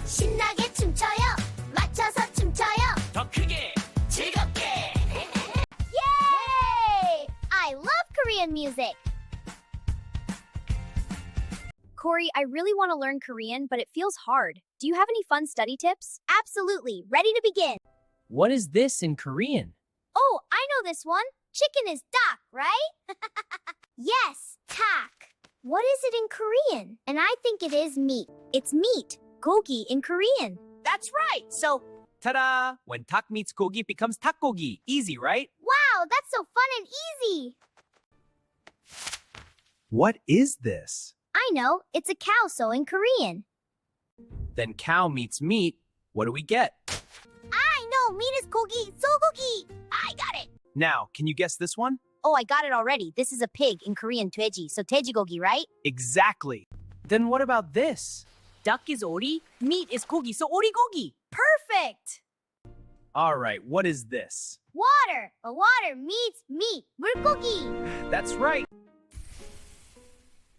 신나게 춤춰요. 맞춰서 춤춰요. 더 크게 즐겁게. Yay! I love Korean music. Corey, I really want to learn Korean, but it feels hard. Do you have any fun study tips? Absolutely. Ready to begin. What is this in Korean? Oh, I know this one. Chicken is dak, right? Yes, tak. What is it in Korean? And I think it is meat. It's meat, gogi in Korean. That's right. So, ta-da! When tak meets gogi, it becomes takgogi. Easy, right? Wow, that's so fun and easy. What is this? I know. It's a cow, so in Korean. Then cow meets meat. What do we get? I know. Meat is gogi, so gogi. I got it. Now, can you guess this one? Oh, I got it already. This is a pig in Korean, 돼지, so 돼지고기, right? Exactly. Then what about this? Duck is ori, meat is gogi, so origogi. Perfect! All right, what is this? Water. A water meets meat. 물고기. That's right.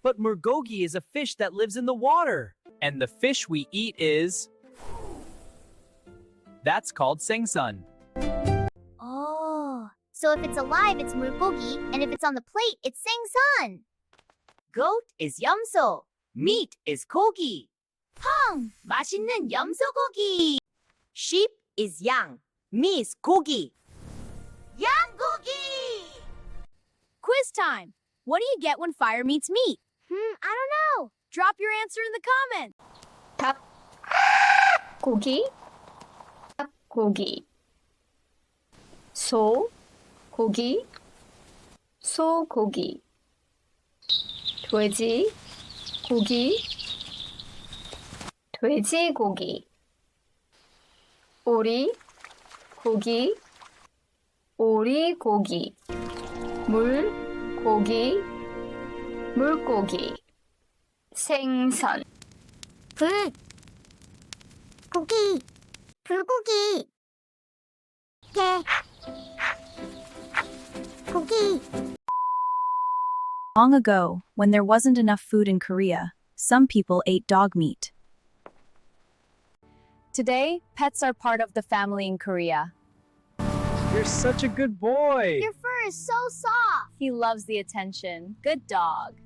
But murgogi is a fish that lives in the water. And the fish we eat is... That's called 생선. Oh. So if it's alive, it's 물고기, and if it's on the plate, it's 생선. Goat is 염소. Meat is 고기. 펑. 맛있는 염소고기. Sheep is 양. Meat is 고기. 양고기. Quiz time. What do you get when fire meets meat? I don't know. Drop your answer in the comments. 고기, 닭고기, 소, 고기, 소고기, 돼지, 고기, 돼지고기, 오리, 고기, 오리고기, 물, 고기, 물고기, 생선, 불. 고기. 불고기. 개. 고기. Long ago, when there wasn't enough food in Korea, some people ate dog meat. Today, pets are part of the family in Korea. You're such a good boy. Your fur is so soft. He loves the attention. Good dog.